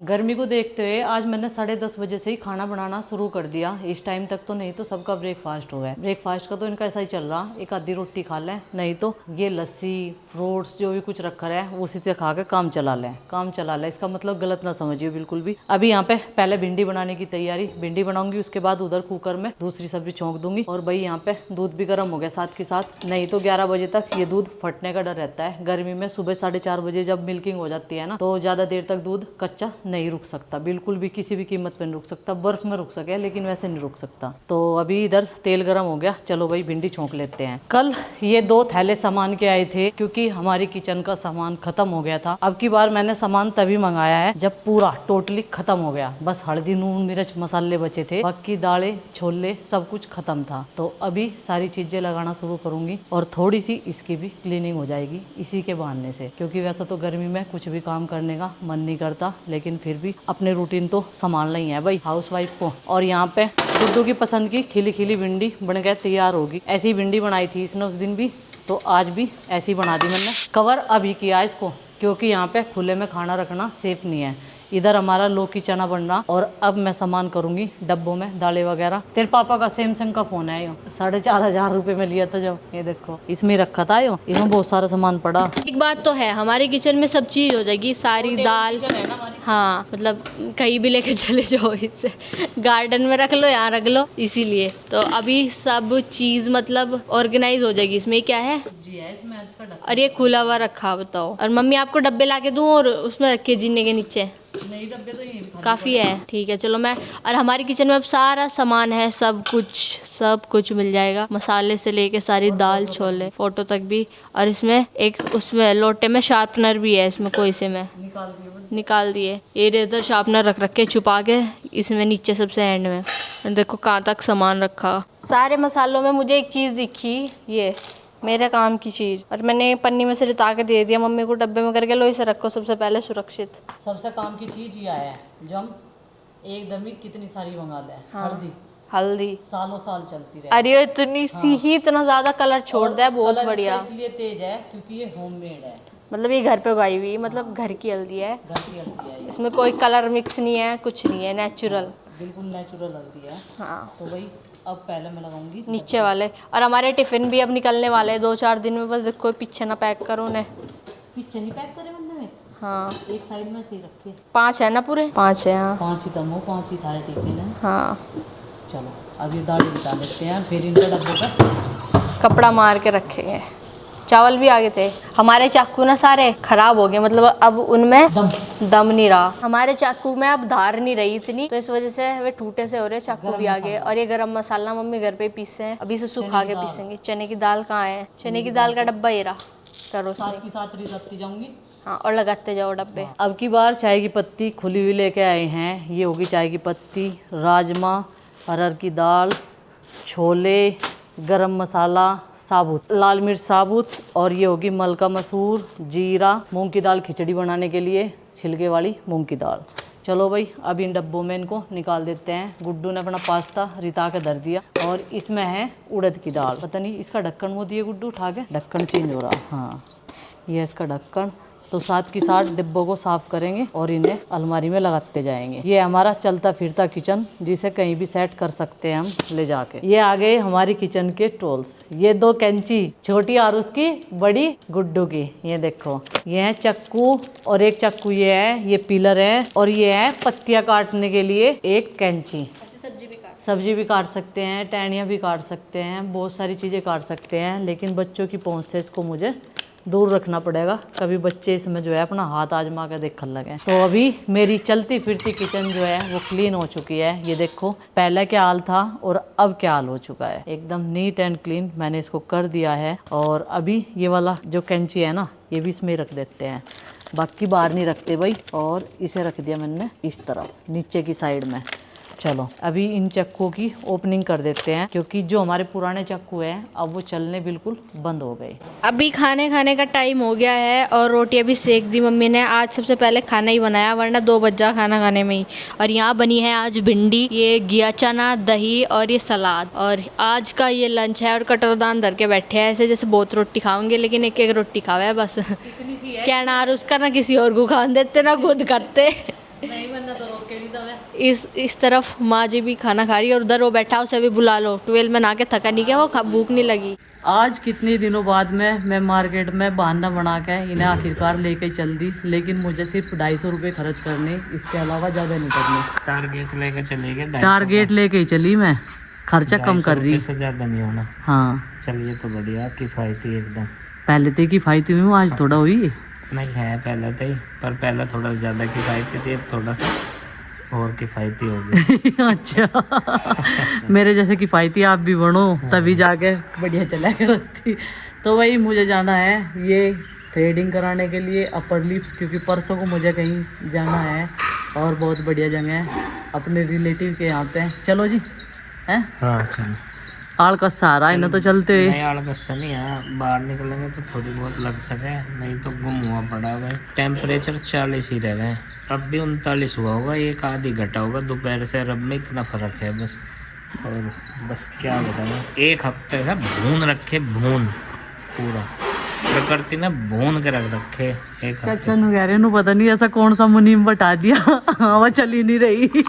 गर्मी को देखते हुए आज मैंने 10:30 बजे से ही खाना बनाना शुरू कर दिया। इस टाइम तक तो नहीं तो सबका ब्रेकफास्ट हो गया। ब्रेकफास्ट का तो इनका ऐसा ही चल रहा, एक आधी रोटी खा लें, नहीं तो ये लस्सी फ्रूट्स जो भी कुछ रखा है उसी से खा के काम चला लें। इसका मतलब गलत ना समझिए बिल्कुल भी। अभी यहाँ पे पहले भिंडी बनाने की तैयारी, भिंडी बनाऊंगी, उसके बाद उधर कुकर में दूसरी सब्जी छोंक दूंगी। और भाई यहाँ पे दूध भी गर्म हो गया साथ के साथ, नहीं तो 11 बजे तक ये दूध फटने का डर रहता है। गर्मी में सुबह 4:30 बजे जब मिल्किंग हो जाती है ना, तो ज्यादा देर तक दूध कच्चा नहीं रुक सकता, बिल्कुल भी किसी भी कीमत पे नहीं रुक सकता। बर्फ में रुक सके लेकिन वैसे नहीं रुक सकता। तो अभी इधर तेल गर्म हो गया, चलो भाई भिंडी छोंक लेते हैं। कल ये 2 थैले सामान के आए थे क्योंकि हमारी किचन का सामान खत्म हो गया था। अब की बार मैंने सामान तभी मंगाया है जब पूरा टोटली खत्म हो गया, बस हल्दी नून मिर्च मसाले बचे थे, बाकी दालें छोले सब कुछ खत्म था। तो अभी सारी चीजें लगाना शुरू करूंगी और थोड़ी सी इसकी भी क्लीनिंग हो जाएगी इसी के बहाने से, क्योंकि वैसा तो गर्मी में कुछ भी काम करने का मन नहीं करता, लेकिन फिर भी अपने रूटीन तो संभालना ही है भाई हाउसवाइफ को। और यहाँ पे गुड्डू की पसंद की खिली खिली भिंडी बन के तैयार होगी। ऐसी भिंडी बनाई थी इसने उस दिन भी, तो आज भी ऐसी बना दी मैंने। कवर अभी किया इसको क्योंकि यहाँ पे खुले में खाना रखना सेफ नहीं है। इधर हमारा लौकी चना बनना, और अब मैं सामान करूंगी डब्बों में दालें वगैरह। तेरे पापा का सैमसंग का फोन है, यो 4,500 रुपये में लिया था जब, ये देखो इसमें रखा था, यो इसमें बहुत सारा सामान पड़ा। एक बात तो है, हमारे किचन में सब चीज़ हो जाएगी, सारी दाल। हाँ मतलब कहीं भी लेके चले जाओ, इससे गार्डन में रख लो, यहाँ रख लो, इसीलिए तो अभी सब चीज़ मतलब ऑर्गेनाइज हो जाएगी। इसमें क्या है और ये खुला हुआ रखा, बताओ। और मम्मी आपको डब्बे ला के दूँ और उसमें रख के जीने के नीचे? नहीं, डब्बे तो यहीं काफ़ी है, ठीक है चलो मैं। और हमारी किचन में अब सारा सामान है, सब कुछ मिल जाएगा, मसाले से लेके सारी दाल छोले फोटो तक भी। और इसमें एक उसमें लोटे में शार्पनर भी है, इसमें कोई से मैं निकाल दिए। ये रेजर शार्पनर रख के छुपा के इसमें नीचे सबसे एंड में। देखो कहाँ तक सामान रखा। सारे मसालों में मुझे एक चीज़ दिखी, ये मेरे काम की चीज़, और मैंने पन्नी में से रिता के दे दिया मम्मी को डब्बे में करके, लो इसे रखो सबसे पहले सुरक्षित। सबसे काम की चीज ये है जो हम एकदम ही कितनी सारी मंगा लें। हाँ, हल्दी सालों साल चलती रहे। अरे इतनी सी ही इतना ज़्यादा कलर छोड़ दिया, बहुत बढ़िया। इसलिए तेज है क्योंकि ये होममेड है, मतलब ये घर पे उगाई हुई, मतलब घर की हल्दी है, इसमें कोई कलर मिक्स नहीं है, कुछ नहीं है, नेचुरल, बिल्कुल नेचुरल हल्दी है। हाँ तो भाई अब पहले मैं लगाऊंगी नीचे वाले। और हमारे टिफ़िन भी अब निकलने वाले हैं 2-4 दिन में, बस देखो पीछे ना पैक करो उन्हें। पीछे नहीं पैक करे हमने? हाँ एक साइड में से ही रखे। 5 है ना पूरे? 5 है हाँ। 5 ही तम हो, 5 ही थारे टिफिन है। हाँ चलो अब ये दाल निकाल लेते हैं, फिर इनका डब्बों पर कपड़ा मार के रखेंगे। चावल भी आगे थे हमारे, चाकू ना सारे खराब हो गए, मतलब अब उनमें दम नहीं रहा। हमारे चाकू में अब धार नहीं रही इतनी, तो इस वजह से वे टूटे से हो रहे, चाकू भी आ गए। और ये गरम मसाला मम्मी घर पे पीसे हैं, अभी से सुखा के पीसेंगे। चने की दाल कहाँ है? चने की दाल का डब्बा ये रहा, करो साथ की साथ रखती जाऊंगी। हाँ और लगाते जाओ डब्बे। अब की बार चाय की पत्ती खुली हुई लेके आए हैं। ये होगी चाय की पत्ती, राजमा, अरहर की दाल, छोले, गरम मसाला साबुत, लाल मिर्च साबुत, और ये होगी मलका मसूर, जीरा, मूंग की दाल खिचड़ी बनाने के लिए, छिलके वाली मूंग की दाल। चलो भाई अब इन डब्बों में इनको निकाल देते हैं। गुड्डू ने अपना पास्ता रिता के धर दिया, और इसमें है उड़द की दाल। पता नहीं इसका ढक्कन वो दिए गुड्डू, उठा के ढक्कन चेंज हो रहा। हाँ ये इसका ढक्कन। तो साथ की साथ डिब्बों को साफ करेंगे और इन्हें अलमारी में लगाते जाएंगे। ये हमारा चलता फिरता किचन, जिसे कहीं भी सेट कर सकते हैं हम ले जाके। ये आ गए हमारी किचन के टूल्स। ये 2 कैंची, छोटी आरुष की, बड़ी गुड्डू की। ये देखो ये है चक्कू, और एक चक्कू ये है, ये पिलर है, और ये है पत्तियां काटने के लिए एक कैंची। सब्जी भी काट सकते हैं, टहनियाँ भी काट सकते हैं, बहुत सारी चीज़ें काट सकते हैं, लेकिन बच्चों की पहुँच से इसको मुझे दूर रखना पड़ेगा, कभी बच्चे इसमें जो है अपना हाथ आजमा कर देखने लगे। तो अभी मेरी चलती फिरती किचन जो है वो क्लीन हो चुकी है। ये देखो पहले क्या हाल था और अब क्या हाल हो चुका है, एकदम नीट एंड क्लीन मैंने इसको कर दिया है। और अभी ये वाला जो कैंची है ना, ये भी इसमें रख देते हैं, बाकी बाहर नहीं रखते भाई। और इसे रख दिया मैंने इस तरफ नीचे की साइड में। चलो अभी इन चक्कुओं की ओपनिंग कर देते हैं, क्योंकि जो हमारे पुराने चक्कू हैं अब वो चलने बिल्कुल बंद हो गए। अभी खाने का टाइम हो गया है और रोटियां भी सेक दी मम्मी ने। आज सबसे पहले खाना ही बनाया, वरना 2 बज जा खाना खाने में ही। और यहाँ बनी है आज भिंडी, ये घिया चना, दही और ये सलाद। और आज का ये लंच है। और कटरदान धर के बैठे हैं ऐसे जैसे बहुत रोटी खाओगे, लेकिन एक रोटी खावा है बस। क्या ना उसका ना किसी और को खान देते ना खुद खाते। नहीं वरना तो रोक के नहीं था मैं। इस तरफ माँ जी भी खाना खा रही है और उधर वो बैठा, उसे भी बुला लो। 12 में नहा के थका नहीं क्या, वो भूख नहीं लगी। आज कितने दिनों बाद में मैं मार्केट में बहाना बना के इन्हें आखिरकार लेके चल दी, लेकिन मुझे सिर्फ 250 रुपये खर्च करने, इसके अलावा ज़्यादा नहीं करने। टारगेट लेके चले गए, टारगेट लेके ही चली मैं, खर्चा कम कर रही। से ज्यादा नहीं होना। हाँ चलिए तो बढ़िया, किफायती एकदम। पहले तो किफ़ायती हुई हूँ, आज थोड़ा हुई। नहीं है पहले तो ही, पर पहले थोड़ा ज्यादा किफायती थी, अब थोड़ा और किफायती हो गई। अच्छा मेरे जैसे किफ़ायती आप भी बनो, तभी जाके बढ़िया चला कर रस्ती। तो वही मुझे जाना है ये थ्रेडिंग कराने के लिए, अपर लिप्स, क्योंकि परसों को मुझे कहीं जाना है और बहुत बढ़िया जगह है अपने रिलेटिव के यहाँ पे। चलो जी हैं। हाँ चलो। आड़ का सहारा इन्हें तो चलते हुए। नहीं आड़गस्सा नहीं है, बाहर निकलेंगे तो थोड़ी बहुत लग सके, नहीं तो गुम हुआ पड़ा हुआ है। टेम्परेचर 40 ही रह गए, अब भी 39 हुआ होगा, एक आधी घटा होगा दोपहर से, रब में इतना फर्क है बस। और बस क्या बताऊँ, एक हफ्ते से भून रखे, भून पूरा प्रकृति ने भून के रख रखे एक हफ्ते। चाचा नु कह रहे नु पता नहीं ऐसा कौन सा मुनीम बता दिया, हवा चल ही नहीं रही।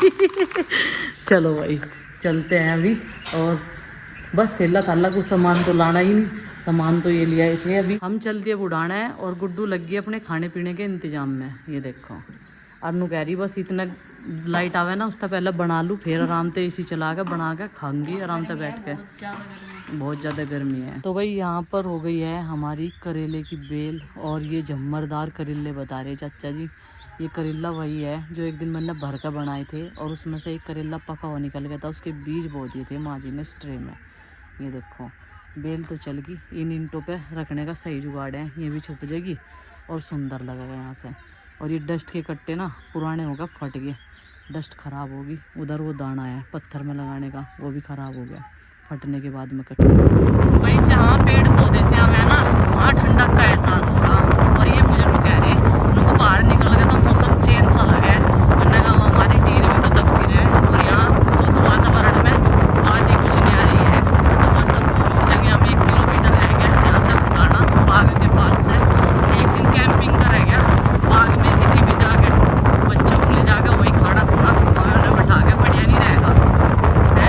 चलो भाई चलते हैं अभी, और बस थैला थाला कुछ सामान तो लाना ही नहीं, सामान तो ये लिया थे। अभी हम चल दिए बुढ़ाना है और गुड्डू लग गई अपने खाने पीने के इंतजाम में। ये देखो अनु कह रही बस इतना लाइट आवे ना उसका पहले बना लूँ, फिर आराम से इसी चला के बना के खाऊंगी आराम से बैठ के, बहुत ज़्यादा गर्मी है। तो भाई यहाँ पर हो गई है हमारी करेले की बेल, और ये झम्मरदार करेले बता रहे चाचा जी। ये करेला वही है जो एक दिन मैंने भर कर बनाए थे, और उसमें से एक करेला पका हुआ निकल गया था, उसके बीज बो दिए थे माँ जी ने स्ट्रे में। ये देखो बेल तो चल गई, इन ईंटों पे रखने का सही जुगाड़ है, ये भी छुप जाएगी और सुंदर लगेगा यहाँ से। और ये डस्ट के कट्टे ना पुराने होगा, फट गए, डस्ट ख़राब होगी। उधर वो दाना है पत्थर में लगाने का, वो भी ख़राब हो गया, फटने के बाद में कट। भाई जहाँ पेड़ पौधे से हमें ना वहाँ ठंडक का एहसास हो रहा, और ये मुझे लोग कह रहे उनको बाहर निकल गया तो मौसम चेंज सा लगे, वरना का हमारी टीन में तो तब्दील है, और यहाँ शुद्ध वातावरण में आदि कुछ नहीं आ रही है। तो बस अब उस जगह हम 1 किलोमीटर रह गया यहाँ से पुराना बाग के पास से, एक दिन कैंपिंग का रह गया बाग में, किसी भी जाके बच्चों को ले जाकर वही खाना खुना उन्हें बैठा के बढ़िया नहीं रहेगा है।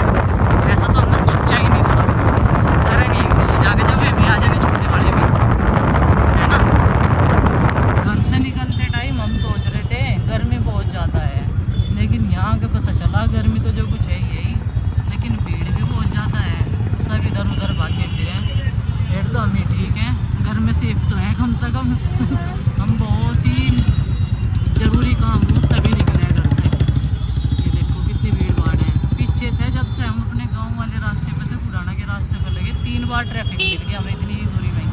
ऐसा तो हमने सोचा ही नहीं था, करेंगे एक दिन जाके, जब भी आ जाएंगे छोटे वाले भी है ना। घर से निकलते टाइम हम सोच रहे थे गर्मी बहुत ज़्यादा है, लेकिन यहाँ के पता चला गर्मी तो जो कुछ है यही, लेकिन भीड़ भी बहुत ज़्यादा है, सब इधर उधर भागे फिरे। पेड़ तो हम ही ठीक हैं, घर में सेफ तो है कम से कम। हम बहुत ही ज़रूरी काम हो तभी निकले हैं घर से। ये देखो कितनी भीड़ भाड़ है पीछे से, जब से हम अपने गांव वाले रास्ते पे से पुराना के रास्ते पर लगे 3 बार ट्रैफिक मिल गया हमें इतनी ही दूरी में।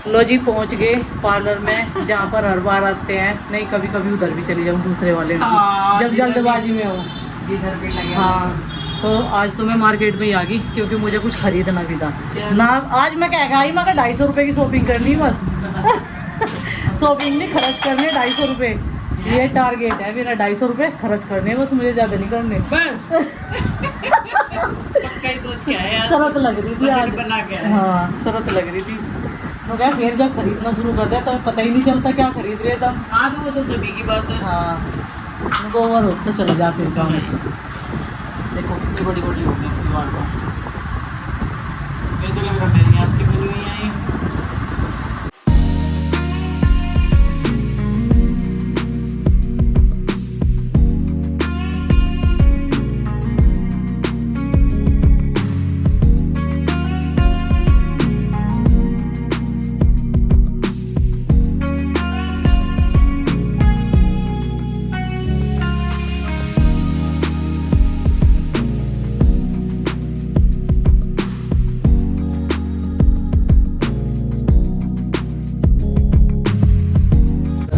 लो जी पहुंच गए पार्लर में, जहाँ पर हर बार आते हैं। नहीं कभी कभी उधर भी चली जाऊँ दूसरे वाले में, जब जल्दबाजी में हो। हाँ तो आज तो मैं मार्केट में ही आ गई, क्योंकि मुझे कुछ खरीदना भी था ना। आज मैं कह गई मैं 250 रुपये की शॉपिंग करनी बस। शॉपिंग नहीं खर्च करने 250 रुपये, ये टारगेट है मेरा, 250 रुपये खर्च करने बस, मुझे ज़्यादा नहीं करने बस। शरत लग रही थी आज, हाँ शरत लग रही थी। तो क्या फिर जब खरीदना शुरू कर दिया तो पता ही नहीं चलता क्या खरीद रहे तब। हाँ तो वो तो सभी की बात है। हाँ गोबर होता चला जा फिर काम। देखो कितनी बड़ी बड़ी होगी दीवार को, आपकी बनी हुई है।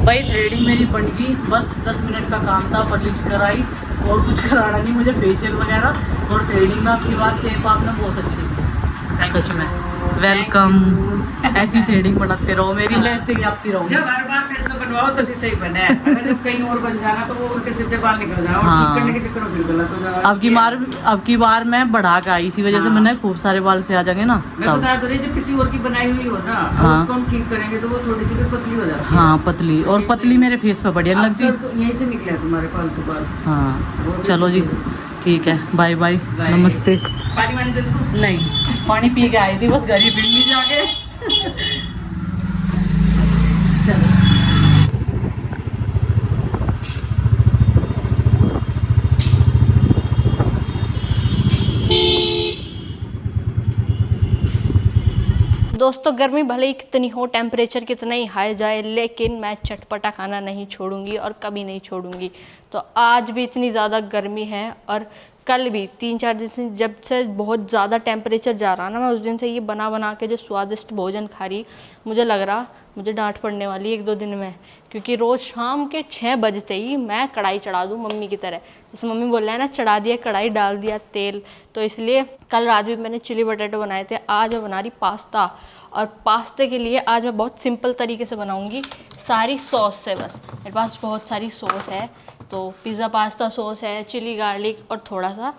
भाई थ्रेडिंग मेरी बन गई, बस 10 मिनट का काम था, पर लिप्स कराई और कुछ कराना नहीं मुझे, फेशियल वगैरह और थ्रेडिंग में आपकी बात सेफ आपने बहुत अच्छी थी सच में। वेलकम। ऐसी थ्रेडिंग बनाते रहो मेरी, मैं ऐसे ही आती रहूँ। जब हर बार मेरे से बनवाओ तभी सही बने, अगर जब कहीं और बन जाना तो वो उल्टे सीधे बाल निकल जाए और हाँ। ठीक करने के चक्कर में फिर गलत हो जाएगा। अब की बार मैं बढ़ा के आई, इसी वजह से हाँ। मैंने खूब सारे बाल से आ जाएंगे ना मैं तब। बता तो रही, जो किसी और की बनाई हुई हो ना, हाँ। उसको हम ठीक करेंगे तो वो थोड़ी सी भी पतली हो जाती है। हाँ पतली, और पतली मेरे फेस पे बढ़िया लगती। अक्सर तो यहीं से निकले हैं तुम्हारे फालतू बाल। हाँ चलो जी, ठीक है, बाय बाय, बाय। नमस्ते। पानी वानी दे दो। नहीं, पानी पी के आई थी बस, घर ही पी ली जाके। चलो दोस्तों, गर्मी भले ही कितनी हो, टेम्परेचर कितना ही हाई जाए, लेकिन मैं चटपटा खाना नहीं छोड़ूंगी और कभी नहीं छोड़ूंगी। तो आज भी इतनी ज़्यादा गर्मी है और कल भी 3-4 दिन से जब से बहुत ज़्यादा टेम्परेचर जा रहा ना, मैं उस दिन से ये बना बना के जो स्वादिष्ट भोजन खा रही, मुझे लग रहा मुझे डांट पड़ने वाली 1-2 दिन में, क्योंकि रोज़ शाम के 6 बजते ही मैं कढ़ाई चढ़ा दूँ मम्मी की तरह। जैसे मम्मी बोल रहा है ना, चढ़ा दिया कढ़ाई, डाल दिया तेल। तो इसलिए कल रात भी मैंने चिली बटेटो बनाए थे, आज मैं बना रही पास्ता। और पास्ते के लिए आज मैं बहुत सिंपल तरीके से बनाऊंगी, सारी सॉस से। बस मेरे पास बहुत सारी सॉस है, तो पिज़्ज़ा पास्ता सॉस है, चिली गार्लिक और थोड़ा सा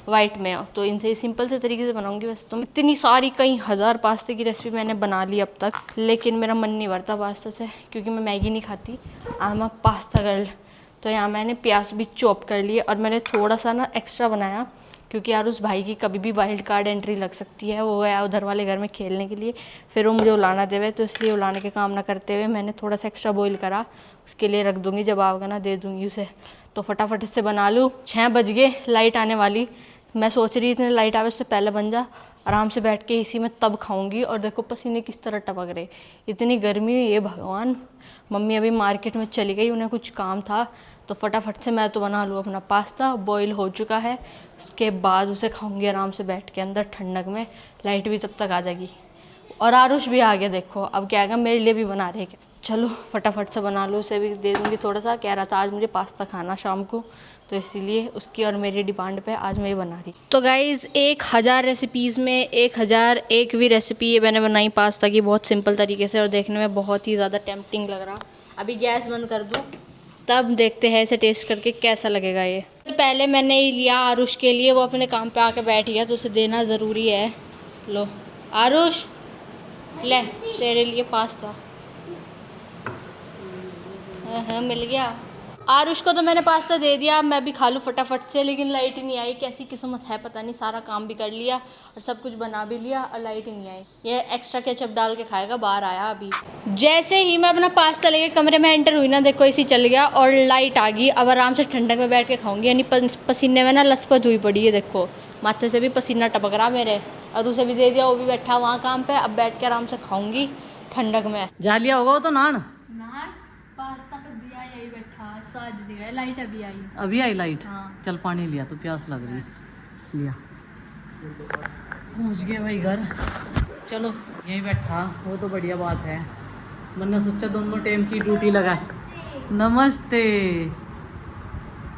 वाइट में। तो इनसे सिंपल से तरीके से बनाऊंगी। वैसे तो इतनी सारी कई हज़ार पास्ते की रेसिपी मैंने बना ली अब तक, लेकिन मेरा मन नहीं भरता पास्ता से, क्योंकि मैं मैगी नहीं खाती। I am pasta girl. तो यहाँ मैंने प्याज भी चॉप कर लिए और मैंने थोड़ा सा ना एक्स्ट्रा बनाया, क्योंकि यार उस भाई की कभी भी वाइल्ड कार्ड एंट्री लग सकती है। वो गया उधर वाले घर में खेलने के लिए, फिर वो मुझे उलाना देवे, तो इसलिए उलाने के काम ना करते हुए मैंने थोड़ा सा एक्स्ट्रा बॉईल करा, उसके लिए रख दूँगी, जब आओगे ना दे दूँगी उसे। तो फटाफट से बना लूँ। 6 बज गए, लाइट आने वाली। मैं सोच रही इतने लाइट आवे उससे पहले बन जा, आराम से बैठ के इसी में तब खाऊंगी। और देखो पसीने किस तरह टपक रहे, इतनी गर्मी हुई है भगवान। मम्मी अभी मार्केट में चली गई, उन्हें कुछ काम था, तो फटाफट से मैं तो बना लूँ अपना पास्ता। बॉईल हो चुका है, उसके बाद उसे खाऊंगी आराम से बैठ के अंदर ठंडक में। लाइट भी तब तक आ जाएगी और आरुष भी आ गया। देखो अब क्या आएगा, मेरे लिए भी बना रहे क्या। चलो फटाफट से बना लो, उसे भी दे दूँगी थोड़ा सा। कह रहा था आज मुझे पास्ता खाना शाम को, तो इसीलिए उसकी और मेरी डिमांड पे आज मैं ये बना रही। तो गाइज़ 1000 रेसिपीज़ में 1001वीं रेसिपी ये मैंने बनाई पास्ता की, बहुत सिंपल तरीके से, और देखने में बहुत ही ज़्यादा टेम्पटिंग लग रहा। अभी गैस बंद कर दूँ, तब देखते हैं इसे टेस्ट करके कैसा लगेगा ये। तो पहले मैंने ही लिया आरुष के लिए, वो अपने काम पे आके बैठ गया, तो उसे देना ज़रूरी है। लो आरुष, ले तेरे लिए पास्ता। हाँ मिल गया। आरुष को तो मैंने पास्ता दे दिया, अब मैं भी खा लूँ फटाफट से। लेकिन लाइट ही नहीं आई, कैसी किस्मत है पता नहीं। सारा काम भी कर लिया और सब कुछ बना भी लिया और लाइट ही नहीं आई। ये एक्स्ट्रा केचप डाल के खाएगा, बाहर आया अभी। जैसे ही मैं अपना पास्ता लेके कमरे में एंटर हुई ना, देखो इसी चल गया और लाइट आ गई। अब आराम से ठंडक में बैठ के खाऊंगी। यानी पसीने में ना लथपथ हुई पड़ी है, देखो माथे से भी पसीना टपक रहा मेरे। और उसे भी दे दिया, वो भी बैठा वहाँ काम पे। अब बैठ के आराम से खाऊंगी ठंडक में। जा लिया होगा वो तो नान। पास्ता तो दिया यही बैठा, आज तो आज नहीं गया। लाइट अभी आई। अभी आई लाइट। हाँ। चल पानी लिया, तो प्यास लग रही, लिया। पहुँच गए भाई घर। चलो यहीं बैठा, वो तो बढ़िया बात है। मैंने सोचा दोनों टाइम की ड्यूटी लगा। नमस्ते।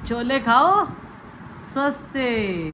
छोले खाओ सस्ते।